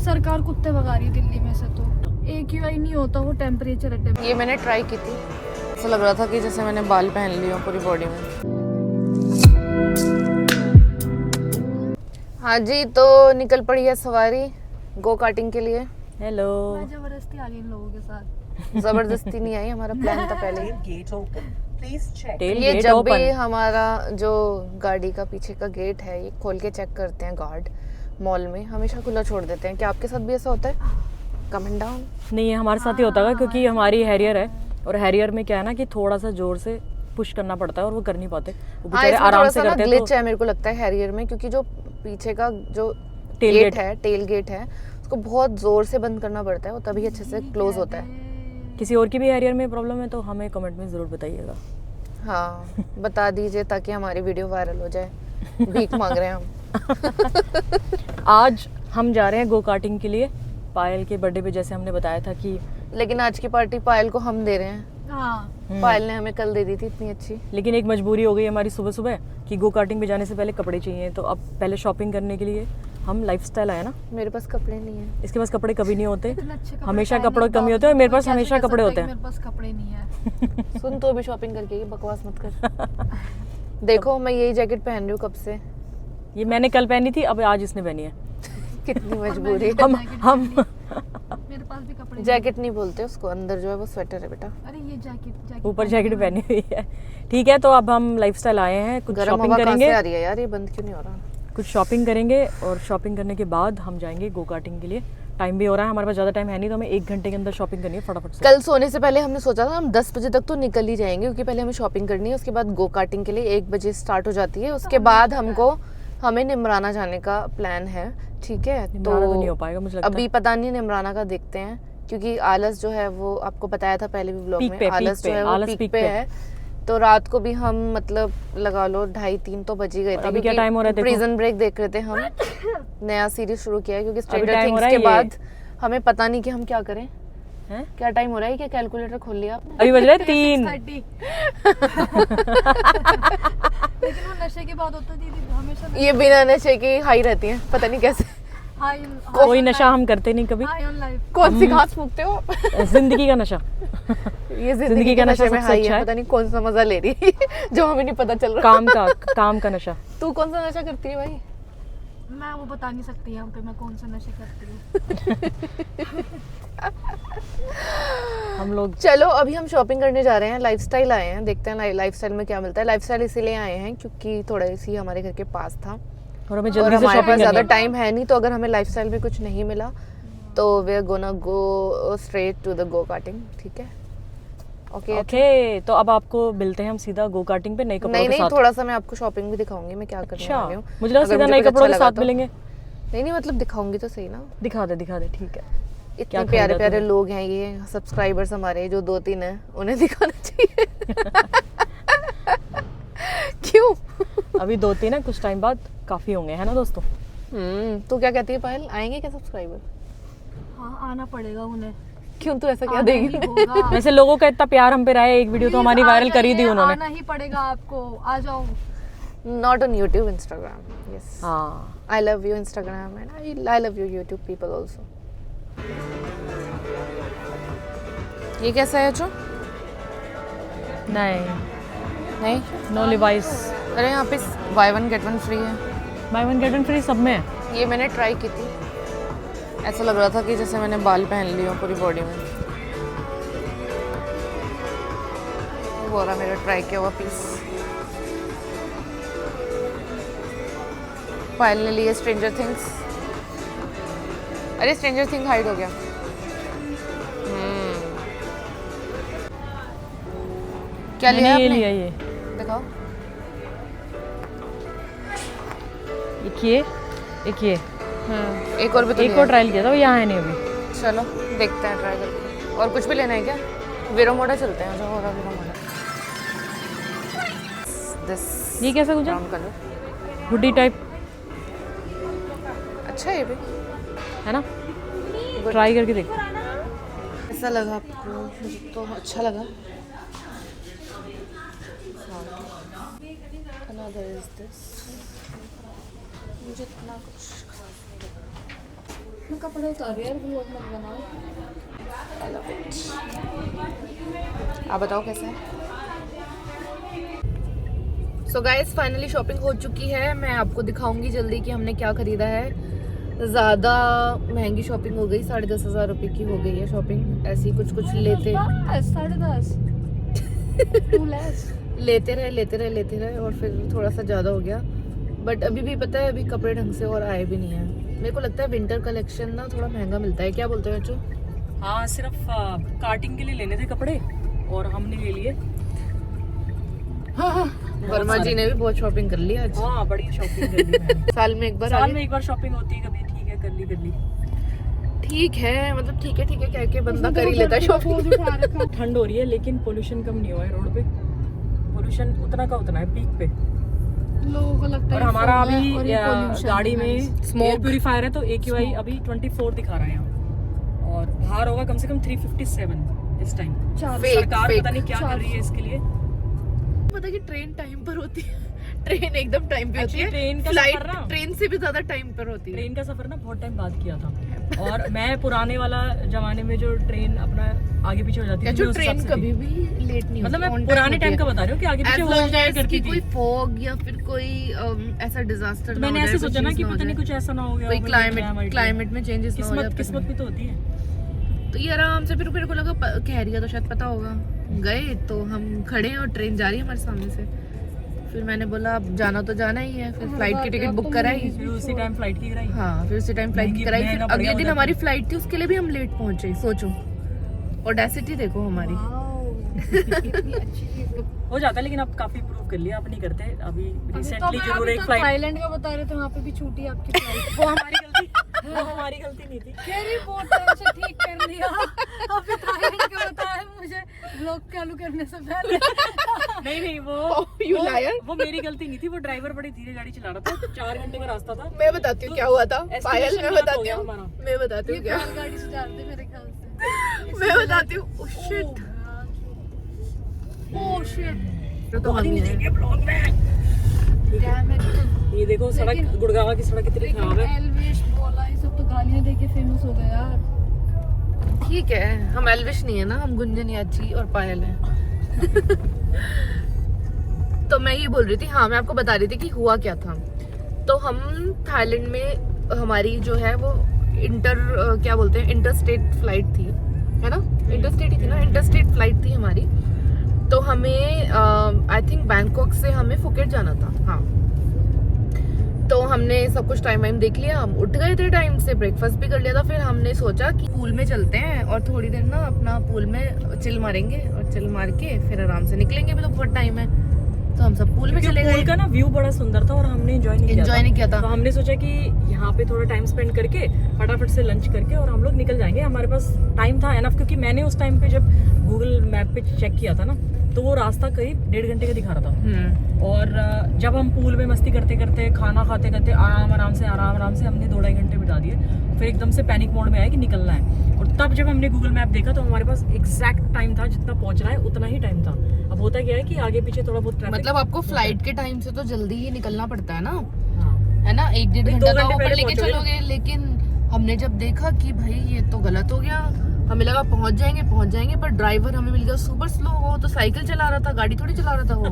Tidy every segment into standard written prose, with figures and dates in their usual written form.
सरकार कुत्ते भगा रही है दिल्ली में से, तो AQI नहीं होता वो टेम्परेचर अड्डे। ये मैंने ट्राई की थी, ऐसा लग रहा था कि जैसे मैंने बाल पहन लिए हो पूरी बॉडी में। हाँ जी, तो निकल पड़ी है सवारी गो कार्टिंग के लिए। हेलो। मैं जबरदस्ती आ गई इन लोगों के साथ। जबरदस्ती नहीं आई, हमारा प्लान था पहले ही। टेल ये गेट जब भी ओपन। हमारा जो गाड़ी का पीछे का गेट है ये खोल के चेक करते हैं गार्ड मॉल में, हमेशा खुला छोड़ देते हैं। क्या आपके साथ भी ऐसा होता है? Comment down. नहीं, ये हमारे साथ ही होता है क्योंकि हमारी हैरियर है और हैरियर में क्या है ना कि थोड़ा सा जोर से पुश करना पड़ता है और वो कर नहीं पाते, वो हाँ, बेचारे आराम से करते हैं। ग्लिच है मेरे को लगता है हैरियर में, क्योंकि जो पीछे का जो टेल गेट गेट है, टेल गेट है, उसको बहुत जोर से बंद करना पड़ता है, वो तभी अच्छे से क्लोज होता है। किसी और की भी हैरियर में प्रॉब्लम है तो हमें कमेंट में ज़रूर बताइएगा। हाँ, बता दीजिए ताकि हमारी वीडियो वायरल हो जाए। भीख मांग रहे हैं हम। आज हम जा रहे हैं गो कार्टिंग के लिए पायल के बर्थडे पे, जैसे हमने बताया था कि, लेकिन आज की पार्टी पायल को हम दे रहे हैं। हाँ, पायल ने हमें कल दे दी थी इतनी अच्छी। लेकिन एक मजबूरी हो गई हमारी सुबह सुबह कि गो कार्टिंग पे जाने से पहले कपड़े चाहिए, तो अब पहले शॉपिंग करने के लिए हम लाइफस्टाइल आए ना। मेरे पास कपड़े नहीं है। इसके पास कपड़े कभी नहीं होते, इतने अच्छे कपड़े हमेशा पहनने कपड़ों के की कमी होती है और मेरे पास हमेशा कपड़े होते हैं। मेरे पास कपड़े नहीं है। सुन, तो अभी शॉपिंग करके ये बकवास मत कर। देखो मैं यही जैकेट पहन रही हूँ कब से। ये मैंने कल पहनी थी, अब आज इसने पहनी है। कितनी मजबूरी है। हम मेरे पास भी कपड़े जैकेट नहीं बोलते उसको, अंदर जो है वो स्वेटर है बेटा। अरे ये जैकेट ऊपर जैकेट पहनी हुई है। ठीक है, तो अब हम लाइफस्टाइल आए हैं, कुछ गर्म शॉपिंग हवा कहाँ करेंगे, से आ रही है यार, ये बंद क्यों नहीं हो रहा? कुछ शॉपिंग करेंगे और शॉपिंग करने के बाद हम जाएंगे गो कार्टिंग के लिए। टाइम भी हो रहा है, हमारे पास ज़्यादा टाइम है नहीं, तो हमें 1 घंटे के अंदर शॉपिंग करनी है फटाफट से। कल सोने से पहले हमने सोचा था हम 10 बजे तक तो निकल ही जाएंगे, क्योंकि पहले हमें शॉपिंग करनी है, उसके बाद गो कार्टिंग के लिए 1 बजे स्टार्ट हो जाती है। उसके बाद हमें निमराना जाने का प्लान है। ठीक है, निमराना तो नहीं हो पाएगा मुझे लगता अभी पता नहीं, निमराना का देखते हैं, क्योंकि आलस जो है वो आपको बताया था पहले भी ब्लॉग पीक में, पे, आलस पीक जो है पे, वो आलस पीक पीक पे पे। है। तो रात को भी हम मतलब लगा लो 2:30-3 तो बज ही गए थे। अभी क्या टाइम हो रहा है देखो? प्रिजन ब्रेक देख रहे थे हम। नया सीरीज शुरू किया है, क्योंकि स्ट्रेंजर टाइम हो थिंग्स रहा के है बाद हमें पता नहीं कि हम क्या करें। हैं? क्या टाइम हो रहा है? क्या कैलकुलेटर खोल लिया आपने? अभी बज रहे हैं 3। 30। लेकिन वो नशे के बाद होता दीदी हमेशा। ये बिना नशे की हाई रहती हैं, पता नहीं कैसे। कोई नशा हम करते नहीं कभी। High on life. कौन सी घास फूकते हो? जिंदगी का नशा। ये जिंदगी का नशे में सबसे हाई अच्छा है, है। पता नहीं कौन सा मजा ले रही है जो हमें नहीं पता चल रहा। काम का नशा। तू कौन सा नशा करती है भाई? मैं वो बता नहीं सकती यहाँ पे मैं कौन सा नशे करती हूँ। हम लोग चलो अभी हम शॉपिंग करने जा रहे हैं, लाइफस्टाइल आए हैं, देखते हैं लाइफस्टाइल में क्या मिलता है। लाइफस्टाइल इसीलिए आए हैं क्योंकि थोड़ा इसी हमारे घर के पास था और हमें और जल्दी से हमारे शॉपिंग पास ज़्यादा करनी है। टाइम है नहीं, तो अगर हमें लाइफस्टाइल में कुछ नहीं मिला तो we are gonna go straight to the go karting. ठीक है, ओके ओके, तो अब आपको मिलते हैं हम सीधा गो कार्टिंग पे नए कपड़ों के नहीं, साथ। थोड़ा सा मैं आपको शॉपिंग भी दिखाऊंगी मैं क्या करने अच्छा, वाली हूँ। मुझे लगा अगर सीधा नए कुछ कपड़ों अच्छा के साथ लगा तो। मिलेंगे। नहीं दिखाऊंगी तो सही ना। दिखा दे, ठीक है। इतने क्या प्यारे खरीदा प्यारे तूने? लोग हैं, ये सब्सक्राइबर्स हमारे जो 2-3 हैं, उन्हें दिखाना चाहिए। क्यों? अभी 2-3 है, कुछ टाइम बाद काफी होंगे, है ना दोस्तों? तू क्या कहती है पायल, आएंगे क्या सब्सक्राइबर? हाँ आना पड़ेगा उन्हें। क्यों तू ऐसा क्या आना देगी? ही होगा। वैसे लोगों का इतना प्यार हम पे रहा है, एक वीडियो तो हमारी Please, वायरल आ कर ही दी जाइए, उन्होंने। आना ही पड़ेगा आपको, आ जाओ। Not on YouTube, Instagram. Yes. हाँ, I love you Instagram and I love you YouTube people also. ये कैसा है जो? नहीं, नो लिवाइस। अरे यहाँ पे buy one get one free है। बाय 1 गेट 1 फ्री सब में है। ये मैंने ट्राई की थी, ऐसा लग रहा था कि जैसे मैंने बाल पहन लिए हो पूरी बॉडी में। वो रहा मेरा ट्राई किया हुआ पीस। पायल ने लिए स्ट्रेंजर थिंग्स। अरे स्ट्रेंजर थिंग हाइड हो गया। क्या लिया मैंने ये आपने? लिया, ये दिखाओ। एक ये एक और भी तो एक लिया और ट्रायल किया था, वो यहाँ है नहीं अभी। चलो देखते हैं ट्राई करके। और कुछ भी लेना है क्या? वीरोमोडा चलते हैं, जो हो रहा है वीरोमोडा। दिस ये कैसा कुछ ब्राउन कलर हुडी टाइप अच्छा है ये भी। है ना, ट्राई करके देख। कैसा लगा आपको? मुझे तो अच्छा लगा। Another is this. मुझे इतना कुछ खास नहीं लगा। मैं कपड़े उतार यार, व्लॉग मत बनाओ। आप बताओ कैसा है। सो गाइस फाइनली शॉपिंग हो चुकी है। मैं आपको दिखाऊंगी जल्दी कि हमने क्या खरीदा है। ज़्यादा महंगी शॉपिंग हो गई, 10,500 रुपये की हो गई है शॉपिंग। ऐसी कुछ लेते 10,500 लेते रहे और फिर थोड़ा सा ज़्यादा हो गया। बट अभी भी पता है, अभी कपड़े ढंग से और आए भी नहीं है। मेरे को लगता है विंटर कलेक्शन ना थोड़ा महंगा मिलता है। क्या बोलते हो बच्चों? हाँ, सिर्फ कार्टिंग के लिए लेने थे कपड़े और हमने ले लिए। वर्मा जी ने भी बहुत शॉपिंग कर ली आज। हाँ, बड़ी शॉपिंग कर ली मैंने। साल में एक बार शॉपिंग होती है, कभी ठीक है कर ली। ठीक है, मतलब ठीक है कह के बंदा कर ही लेता है शॉपिंग। ठंड हो रही है लेकिन पोल्यूशन कम नहीं हुआ है रोड पे। पोल्यूशन उतना का उतना है, पीक पे। लोगों को लगता है और हमारा फोन है अभी और ये pollution गाड़ी है। में स्मोक प्यूरीफायर है तो AQI अभी 24 दिखा रहा है यहाँ, और बाहर होगा कम से कम 357 इस टाइम। सरकार पता नहीं क्या कर रही है इसके लिए। पता कि ट्रेन टाइम पर होती है। ट्रेन एकदम टाइम पे होती है। ट्रेन का फ्लाइट सफर ना, ट्रेन से भी ज्यादा टाइम पर होती है। ट्रेन का सफर ना बहुत टाइम बाद किया था। और मैं पुराने वाला जमाने में जो ट्रेन अपना आगे पीछे हो जाती थी, जो ट्रेन कभी भी लेट नहीं मतलब होती। मैं पुराने टाइम का बता रही हूँ कि आगे पीछे हो जाया करती थी। कोई फॉग या फिर कोई ऐसा डिजास्टर। तो मैंने ऐसे सोचा ना कि पता नहीं कुछ ऐसा ना हो गया, कोई क्लाइमेट में चेंजेस ना हो जाए। किस्मत भी तो होती है। तो ये आराम से फिर मेरे को लगा कह रही है तो शायद पता होगा। गए तो हम खड़े हैं और ट्रेन जा रही है हमारे सामने से। फिर मैंने बोला अब जाना तो जाना ही है। फिर फ्लाइट की टिकट बुक कराई, फिर उसी टाइम फ्लाइट की कराई। हाँ, फिर उसी टाइम फ्लाइट की कराई। फिर अगले दिन हमारी फ्लाइट थी, उसके लिए भी हम लेट पहुंचे। सोचो, ऑडेसिटी देखो हमारी। हो जाता है, लेकिन अब काफी इम्प्रूव कर लिया। अब नहीं करते। अभी रिसेंटली जरूर एक फ्लाइट थाईलैंड का बता रहे थे, वहाँ पे भी छूटी आपकी फ्लाइट। वो हमारी गलती नहीं थी। केरी बहुत टाइम से ठीक कर लिया। अभी थाईलैंड का बताया मुझे व्लॉग चालू करने से पहले। नहीं वो मेरी गलती नहीं थी। वो ड्राइवर बड़ी धीरे गाड़ी चला रहा था। 4 घंटे का रास्ता था। मैं बताती हूँ क्या हुआ था। पायल, मैं बताती हूँ क्या। गाड़ी से जा रहे थे मेरे ख्याल से। मैं बताती हूँ। Oh shit. तो हम ही ब्लॉग में Damn it. ये देखो सड़क, गुड़गांव की सड़क कितनी खराब है। एल्विश बोला, ये सब तो गालियां देके फेमस हो गए यार। ठीक है, हम एल्विश नहीं है ना, हम गुंजन याची और पायल हैं। तो मैं ये बोल रही थी, हाँ मैं आपको बता रही थी कि हुआ क्या था। तो हम थाईलैंड में हमारी जो है वो क्या बोलते हैं, इंटरस्टेट फ्लाइट थी, है ना? इंटरस्टेट ही थी ना, इंटरस्टेट फ्लाइट थी हमारी। तो हमें आई थिंक बैंकॉक से हमें फुकेट जाना था। हाँ, तो हमने सब कुछ टाइम देख लिया। हम उठ गए थे टाइम से, ब्रेकफास्ट भी कर लिया था। फिर हमने सोचा कि पूल में चलते हैं और थोड़ी देर ना अपना पूल में चिल मारेंगे, और चिल मार के फिर आराम से निकलेंगे। अभी तो बहुत टाइम है, तो हम सब पूल में चले गए। पूल का ना व्यू बड़ा सुंदर था और हमने एंजॉय नहीं किया था। तो हमने सोचा कि यहाँ पे थोड़ा टाइम स्पेंड करके फटाफट से लंच करके और हम लोग निकल जाएंगे। हमारे पास टाइम था एनफ, क्योंकि मैंने उस टाइम पे जब गूगल मैप पे चेक किया था ना, तो वो रास्ता करीब 1.5 घंटे का दिखा रहा था। और जब हम पूल में मस्ती करते करते, खाना खाते खाते आराम से हमने 2-2.5 घंटे बिता दिए। फिर एकदम से पैनिक मोड में आया कि निकलना है। और तब जब हमने गूगल मैप देखा तो हमारे पास एग्जैक्ट टाइम था, जितना पहुंचना है उतना ही टाइम था। अब होता क्या है कि आगे पीछे थोड़ा बहुत ट्रैफिक, मतलब आपको फ्लाइट के टाइम से तो जल्दी ही निकलना पड़ता है ना, हाँ, है ना? 1-1.5 घंटा तो ऊपर लेके पहुंचोगे। चलोगे। लेकिन हमने जब देखा कि भाई ये तो गलत हो गया, हमें लगा पहुंच जाएंगे, पर ड्राइवर हमें मिल गया सुपर स्लो। वो तो साइकिल चला रहा था, गाड़ी थोड़ी चला रहा था वो।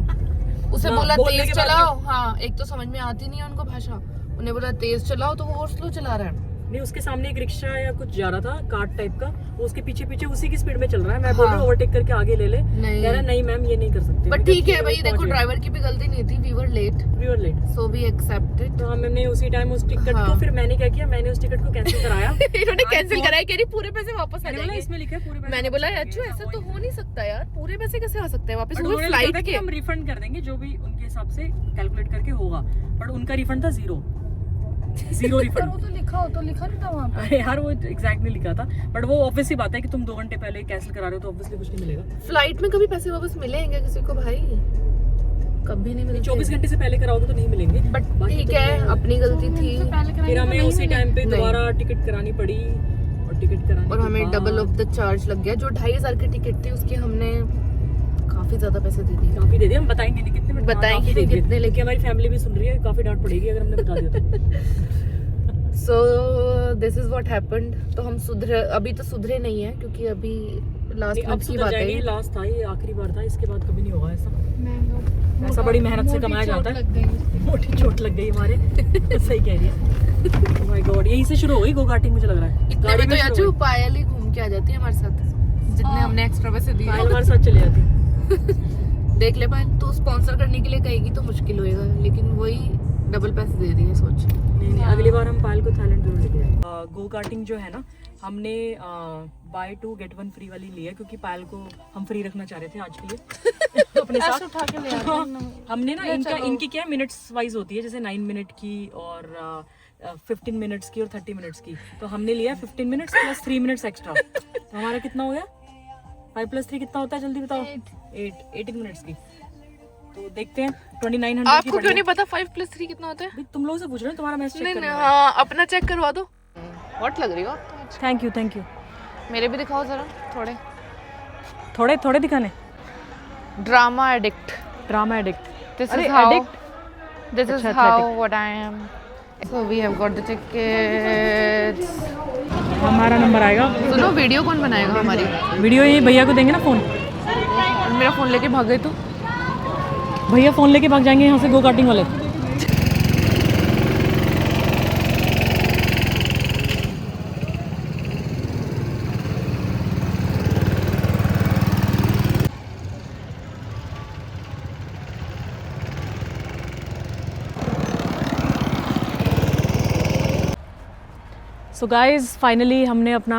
उसे बोला तेज चलाओ। हाँ, एक तो समझ में आती नहीं है उनको भाषा। उन्हें बोला तेज चलाओ तो वो और स्लो चला रहा है। नहीं, उसके सामने एक रिक्शा या कुछ जा रहा था, कार्ट टाइप का, वो उसके पीछे पीछे उसी की स्पीड में चल रहा है। मैं बोल रहा हूँ ओवरटेक करके आगे ले ले, कह रहा नहीं मैम ये नहीं कर सकते। बट ठीक है भाई, देखो ड्राइवर की भी गलती नहीं थी। We were late so we accepted. तो हमने उसी टाइम उस टिकट को, फिर मैंने क्या किया, मैंने उस टिकट को कैंसिल कराया। इन्होंने कैंसिल कराया, कह रही पूरे पैसे वापस आ जाएंगे। इसमें लिखा है पूरे पैसे। मैंने बोला अच्छा ऐसा तो हो नहीं सकता यार, पूरे पैसे कैसे आ सकते हैं वापस? वो फ्लाइट के हम रिफंड कर देंगे जो भी उनके हिसाब से कैलकुलेट करके होगा। बट उनका रिफंड था जीरो रिफंड। वो तो लिखा नहीं था वहाँ पे। अरे यार वो एग्जैक्ट नहीं लिखा था। बट वो ऑब्वियस सी बात है कि तुम 2 घंटे पहले कैंसिल करा रहे हो तो ऑब्वियसली कुछ नहीं मिलेगा। फ्लाइट में कभी पैसे वापस मिलेंगे किसी को भाई? कभी नहीं मिलेंगे। 24 घंटे से पहले कराओगे तो नहीं मिलेंगे। बट ठीक है, अपनी गलती थी। फिर हमें उसी टाइम पे दोबारा टिकट करानी पड़ी, और टिकट कराने और हमें डबल ऑफ द चार्ज लग गया। जो 2,500 की टिकट थी उसकी हमने काफी ज्यादा पैसे दे दिए। काफी दे दिए, हम बताएंगे नहीं कितने, बताएंगे नहीं कितने, लेकिन हमारी फैमिली भी सुन रही है, काफी डांट पड़ेगी अगर हमने बता दिया तो। So this is what happened. तो हम सुधरे, अभी तो सुधरे नहीं है क्योंकि अभी लास्ट मंथ की बात है। लास्ट था ये, आखिरी बार था, इसके बाद कभी नहीं होगा ऐसा। ऐसा बड़ी मेहनत से कमाया जाता है। मोटी चोट लग गई हमारे। सही कह रही है। ओह माय गॉड, यहीं से शुरू हो गई गो कार्टिंग मुझे लग रहा है। इतने में तो याचू पायल ही घूम के आ जाती है हमारे साथ, जितने हमने एक्स्ट्रा पैसे दिए। पायल हमारे साथ चली जाती। देख ले पायल, तो स्पॉन्सर करने के लिए कहेगी तो मुश्किल होएगा, लेकिन वही डबल पैसे दे दिए, सोच। नहीं, अगली बार हम पायल को थाईलैंड जरूर लेके जाएंगे। गो कार्टिंग जो है ना, हमने बाय 2 गेट 1 फ्री वाली ली है क्योंकि पायल को हम फ्री रखना चाह रहे थे आज के लिए अपने साथ। उठा के ले आते हैं। हमने ना इनकी क्या मिनट्स वाइज होती है, जैसे 9 मिनट की और 15 मिनट्स की और 30 मिनट्स की। तो हमने लिया 15 मिनट्स प्लस 3 मिनट्स एक्स्ट्रा। तो हमारा कितना हो गया? 5 + 3 कितना होता है, जल्दी बताओ। 18 मिनट्स की। तो देखते हैं 2900 आपको क्यों नहीं पता 5 + 3 कितना होता है? तुम लोगों से पूछ रहे हो, तुम्हारा मैसेज चेक नहीं, हाँ अपना चेक करवा दो। हॉट लग रही हो। Thank you. मेरे भी दिखाओ जरा थोड़े दिखाने। Drama addict. This is how what I am. So we have got the tickets. हमारा नंबर आएगा। सुनो, वीडियो कौन बनाएगा हमारी? वीडियो ये भैया को देंगे ना फोन। मेरा फोन लेके भाग गए तो भैया फोन लेके भाग जाएंगे यहाँ से गो कार्टिंग वाले। सो गाइज फाइनली हमने अपना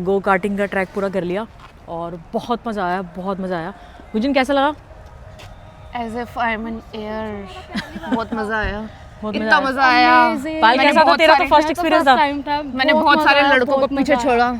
गो कार्टिंग का ट्रैक पूरा कर लिया और बहुत मज़ा आया। गुंजन कैसा लगा? As if I'm in air. बहुत मज़ा आया। बहुत इतना मजा आया। पायल कैसा था तेरा? तो फर्स्ट एक्सपीरियंस था। मैंने बहुत सारे लड़कों को पीछे छोड़ा।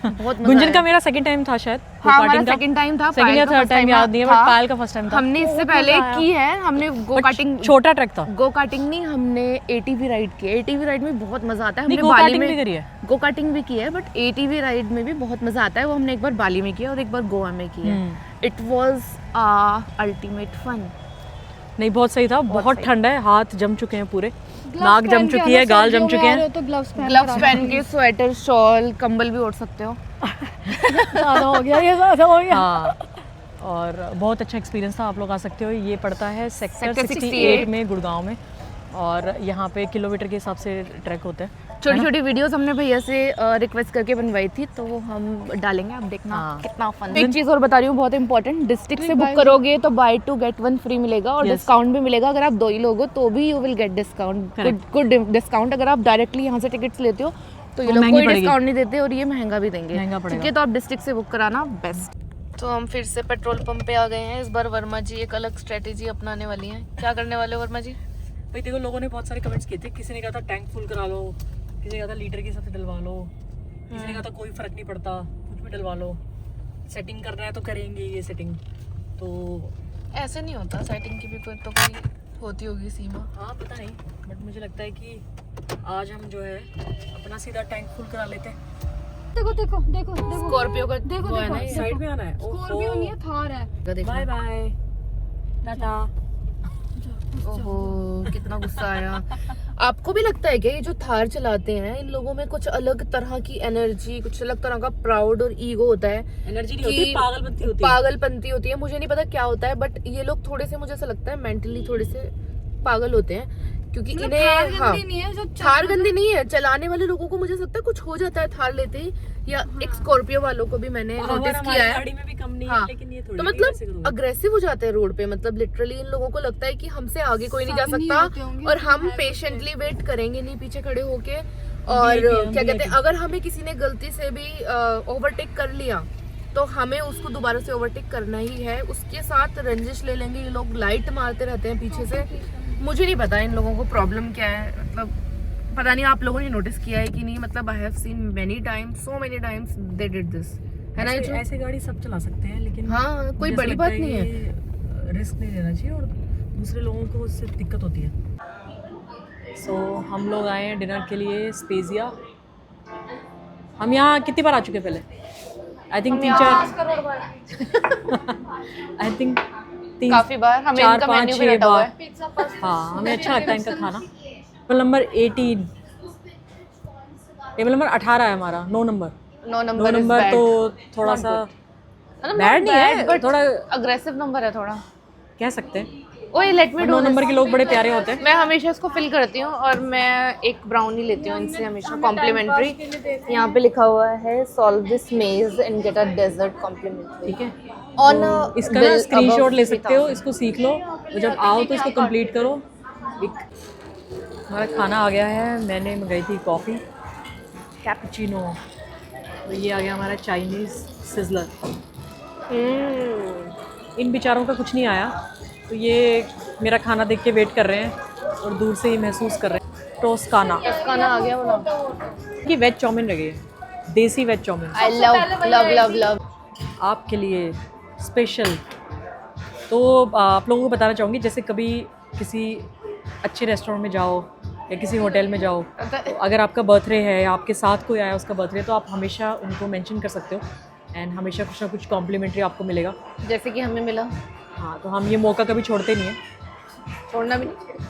बहुत गुंजन का मेरा सेकंड टाइम था शायद। हाँ, हमारा सेकंड टाइम था। सेकंड या थर्ड टाइम याद नहीं है, बट पायल का फर्स्ट टाइम था। हमने इससे पहले की है, हमने गो कार्टिंग, छोटा ट्रैक था। गो कार्टिंग नहीं, हमने ATV राइड की। ATV राइड में बहुत मजा आता है। हमने गो बाली कार्टिंग में भी करी है। गो कार्टिंग भी की है, बट ATV राइड में भी बहुत मजा आता है। वो हमने एक बार बाली में किया और एक बार गोवा में किया। It was ultimate fun. नहीं, बहुत सही था। बहुत ठंड है, हाथ जम चुके हैं पूरे, नाक जम चुकी है, गाल जम चुके हैं। तो ग्लव्स पहन के स्वेटर, शॉल, कंबल भी ओढ़ सकते हो। ज़्यादा हो गया। हाँ, और बहुत अच्छा एक्सपीरियंस था। आप लोग आ सकते हो। ये पड़ता है सेक्टर 68 में, गुड़गांव में, और यहाँ पे किलोमीटर के हिसाब से ट्रैक होते हैं। छोटी वीडियोस हमने भैया से रिक्वेस्ट करके बनवाई थी, तो हम डालेंगे, आप देखना। हाँ। कितना फन। एक चीज़ और बता रही हूँ, बहुत इंपॉर्टेंट, डिस्ट्रिक्ट से बुक करोगे तो बाय 2 गेट 1 फ्री मिलेगा और डिस्काउंट भी मिलेगा। अगर आप 2 ही लोग हो तो भी you will get discount, good discount. अगर आप डायरेक्टली यहाँ से टिकट्स लेते हो तो ये लोग कोई डिस्काउंट नहीं देते और ये महंगा भी देंगे। ठीक है, तो आप डिस्ट्रिक्ट से बुक कराना बेस्ट। तो हम फिर से पेट्रोल पंप पे आ गए हैं। इस बार वर्मा जी एक अलग स्ट्रेटेजी अपनाने वाली हैं। क्या करने वाले हो वर्मा जी? भाई देखो, लोगों ने बहुत सारे कमेंट्स किए थे। किसी ने कहा था टैंक फुल करा लो, किसी ने कहा था लीटर के हिसाब से डलवा लो, किसी ने कहा था कोई फर्क नहीं पड़ता, कुछ भी डलवा लो, सेटिंग करना है तो करेंगे ये सेटिंग। तो ऐसे नहीं होता, सेटिंग की भी कोई होती होगी सीमा। हाँ, पता नहीं, बट मुझे लगता है कि आज हम जो है अपना सीधा टैंक फुल करा लेते हैं। देखो स्कॉर्पियो का देखो वो है ना, साइड में आना है। स्कॉर्पियो नहीं है, थार है। Bye bye, tata. ओहो, कितना गुस्सा आया। आपको भी लगता है क्या ये जो थार चलाते हैं, इन लोगों में कुछ अलग तरह की एनर्जी, कुछ अलग तरह का प्राउड और ईगो होता है? एनर्जी नहीं होती, पागलपंती होती है। मुझे नहीं पता क्या होता है, बट ये लोग थोड़े से, मुझे ऐसा लगता है, मेंटली थोड़े से पागल होते हैं, क्योंकि इन्हें थार गंदी नहीं है। चलाने वाले लोगों को मुझे लगता है कुछ हो जाता है थार लेते ही, या एक स्कॉर्पियो वालों को भी मैंने नोटिस किया है। गाड़ी में भी कम नहीं हाँ, है, लेकिन ये थोड़ी तो मतलब अग्रेसिव हो जाते हैं रोड पे। मतलब लिटरली इन लोगों को लगता है कि हमसे आगे कोई नहीं जा सकता और हम पेशेंटली वेट करेंगे नहीं पीछे खड़े होके। और क्या कहते हैं, अगर हमें किसी ने गलती से भी ओवरटेक कर लिया तो हमें उसको दोबारा से ओवरटेक करना ही है। उसके साथ रंजिश ले लेंगे ये लोग, लाइट मारते रहते हैं पीछे से। मुझे नहीं पता इन लोगों को प्रॉब्लम क्या है, मतलब पता नहीं आप लोगों ने नोटिस किया है कि नहीं। मतलब I have seen many times, so many times they did this, है ना? ऐसे गाड़ी सब चला सकते हैं, लेकिन हाँ, कोई बड़ी बात नहीं है। रिस्क नहीं लेना चाहिए और दूसरे लोगों को उससे दिक्कत होती है। सो हम लोग आए हैं डिनर के लिए स्पेजिया। हम यहाँ कितनी बार आ चुके हैं पहले? आई थिंक आई थिंक काफी बार हमें 4, इनका 5, मेन्यू भी 6 रटा हुआ बार। है। हाँ, हमें अच्छा लगता है इनका खाना। टेबल नंबर 18, टेबल नंबर 18 है हमारा। 9 नंबर 9 9 नंबर नंबर तो थोड़ा सा बैड नहीं है, बट थोड़ा अग्रेसिव नंबर है थोड़ा। कह सकते हैं। ओए लेट मी 9 डू नंबर के लोग बड़े प्यारे होते हैं। मैं हमेशा इसको फिल करती हूँ और मैं एक ब्राउनी लेती हूँ इनसे हमेशा कॉम्प्लीमेंट्री। यहाँ पे लिखा हुआ है solve this maze and get a dessert complimentary. ठीक है, ऑन तो इसका ना स्क्रीनशॉट ले सकते हो, इसको सीख लो, तो जब आओ तो इसको कंप्लीट करो। हमारा खाना आ गया है। मैंने मंगाई थी कॉफ़ी कैपुचिनो, तो ये आ गया हमारा चाइनीज़ सिजलर। इन बेचारों का कुछ नहीं आया, तो ये मेरा खाना देख के वेट कर रहे हैं और दूर से ही महसूस कर रहे हैं। टोस्काना खाना आ गया बोला की वेज चाउमीन लगी है, देसी veg chow mein I love love love love आपके लिए स्पेशल। तो आप लोगों को बताना चाहूँगी, जैसे कभी किसी अच्छे रेस्टोरेंट में जाओ या किसी होटल में जाओ, तो अगर आपका बर्थडे है या आपके साथ कोई आया उसका बर्थडे, तो आप हमेशा उनको मेंशन कर सकते हो एंड हमेशा कुछ ना कुछ कॉम्प्लीमेंट्री आपको मिलेगा। जैसे कि हमें मिला। हाँ, तो हम ये मौका कभी छोड़ते नहीं हैं। छोड़ना भी नहीं।